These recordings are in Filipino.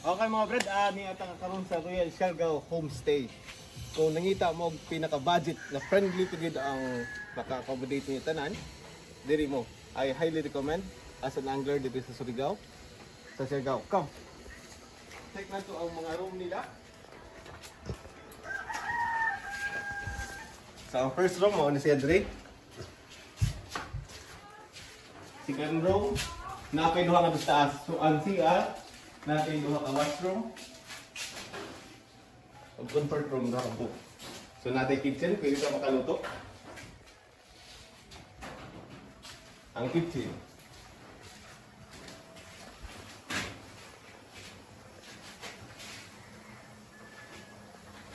Okay mga brad, ni atang karon sa Royal Siargao Homestay. Kung nangita mo pinaka-budget na friendly tigid ang maka-accommodate niyo tanan, diri mo, I highly recommend as an angler dito sa Surigao, sa Siargao. Come. Check na to ang mga room nila. Sa first room mo ni si Andre. Second room, napay duha nga taas. So ang CR, napay duha ka washroom. Ug comfort room na po. So natay kitchen, pwede ka makaluto. Ang kitchen.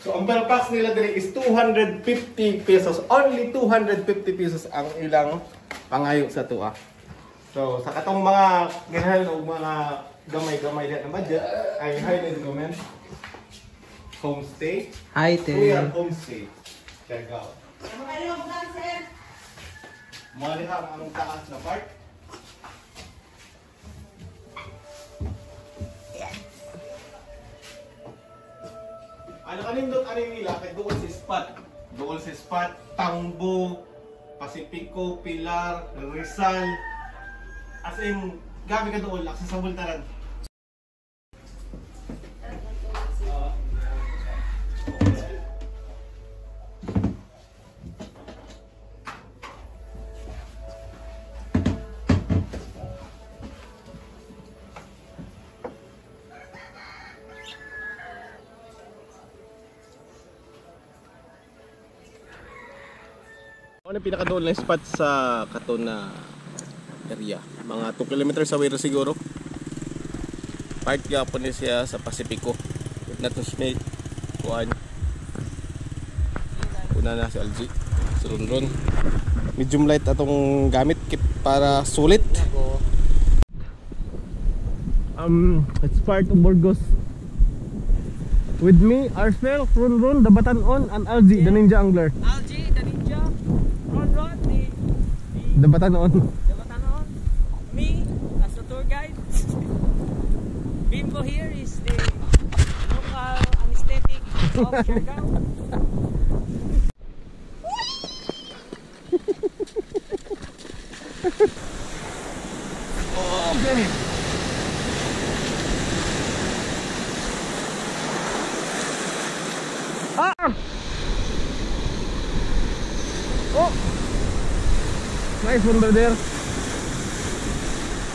So ang bell pass nila diri is 250 pesos. Only 250 pesos ang ilang pangayo sa tuwa. So sa katong mga ganahan o mga gamay-gamay na budget, I highly recommend Homestay. Hi, Te. Royal Homestay. Check out. Malihan ang taas na part. Ano kanindot ani nila kay duol si spot. Duol si spot, Tangbo, Pacifico, Pilar, Rizal. As in, gabi ka doon, laksa sa Bultaran. Ano pinakadoon lang spot sa katon na area? Mga 2 kilometers away ra siguro. Part gapon ni siya sa Pacifico. If not to snake, kuan. Una na si LG. Surunron. Medium light atong gamit kit para sulit. It's part of Burgos. With me, Arcel, Runrun, the Batanon, and LG, the Ninja Angler. LG, the Ninja. Ron, The Batanon. the Batanon. Me, as the tour guide. Bimbo here is the local anesthetic of Siargao. Okay. Oh! Nice one, brother.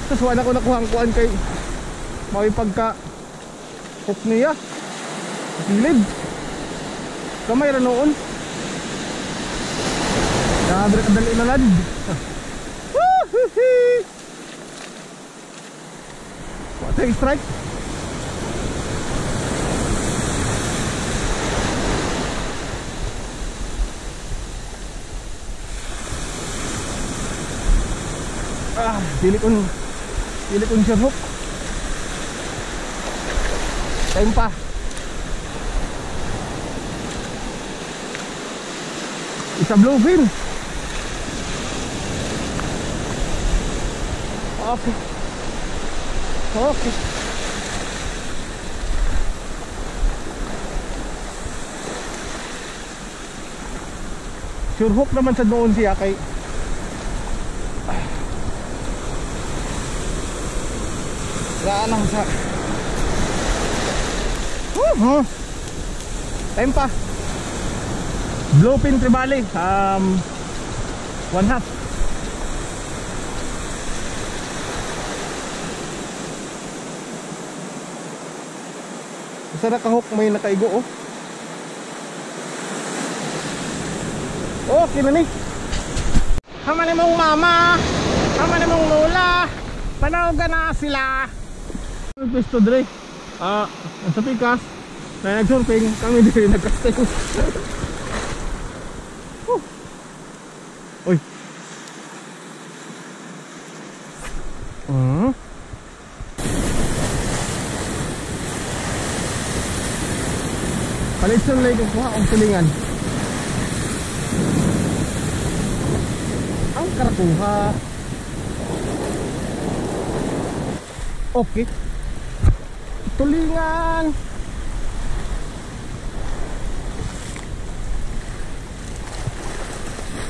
Tapos wala ko nakuha ang kuhan kay may pagka hook niya. Gilid. Kamay ra noon. Grabe ka dali na land. What a strike. Pili kong short hook. Time pa. Isa bluefin. Okay. Okay. Sure hook naman sa doon siya kay lang sa time pa. Bluefin tribali 1/2. Isa na ka-hook may nakaigo oh. Okay na ni. Hama ni mong mama, hama ni mong lola, panawagan na sila. Pwesto dre. Sa Pikas na nag-surfing kami diri nag-casting. Uy. Palitson lay ko kuha ang tulingan. Ang karakuha. Okay. tulingan.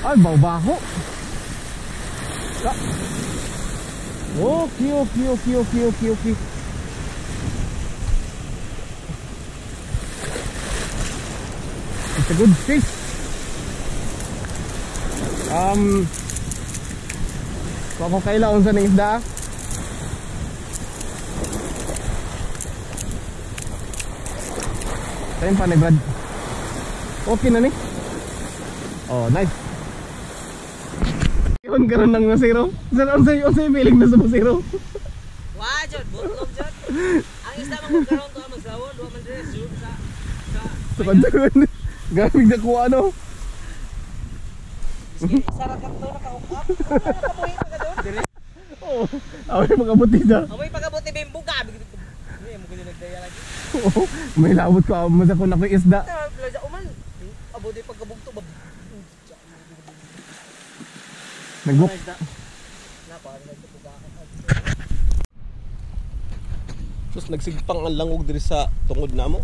Ay, baho-baho. Ah. Okay. It's a good fish. So ako kailangan sa ng isda. Tayo pa ni Brad. Okay na ni. Oh, nice. Iyon karon nang masiro. Saan unsay feeling na sa masiro? Wah, jud, butlog jud. Ang isda man karon to magsawa, duha man dire zoom sa Sa kanton. Gamig na kuha ano. Sarap ka to nakaukap. Nakabuhi ka doon. Dire. Oo. Away magabuti na. Amoy pagabuti bimbuga. Hindi mo gani nagdaya lagi. Oo. May labot ko amo sa kunak ng isda. Plaza uman. Abuti pagkabugto bab. Nagbuk. Sus nagsigpang ang langog diri sa tungod namo.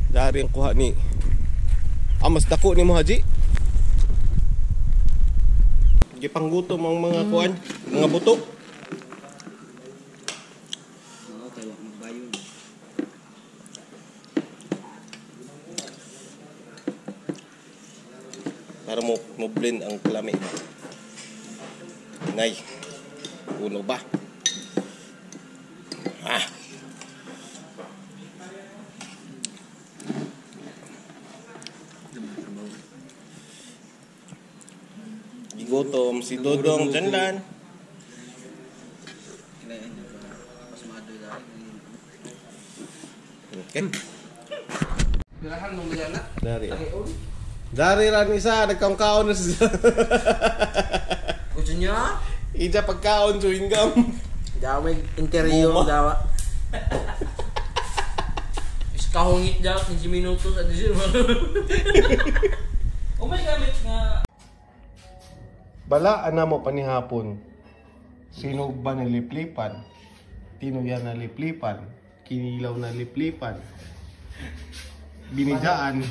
Dari ang kuha ni Amas dako ni mo Haji. Gipanggutom ang mga kuan, mga buto. Okay, magbayon. Para mo blend ang kalami. Nay. Uno ba? Ah. Gigutom si Dodong Janlan. Okay. Birahan mo na. Dari ran isa nagkaon-kaon na siya. Gusto niya? Ija pagkaon chewing gum. Daw may interior daw. Kahungit daw 15 minutos at disir mo. Oh my gamit nga. Balaan na mo panihapon. Sino ba naliplipan? Tino yan naliplipan? Kinilaw na liplipan. Binijaan.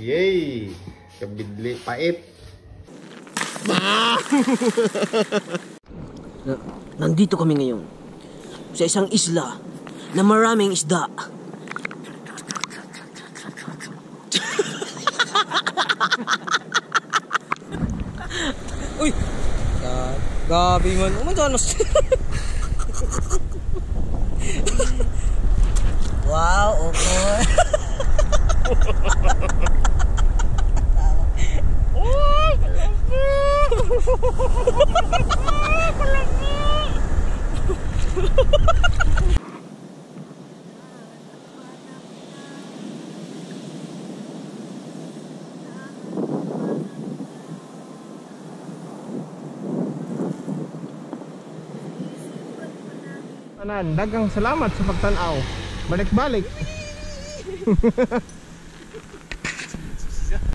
Yay! Kabidli. Pait. Nandito kami ngayon sa isang isla na maraming isda. Uy! Gabi man. Umandanos. Wow, okay. Dagang salamat sa pagtanaw. Balik-balik.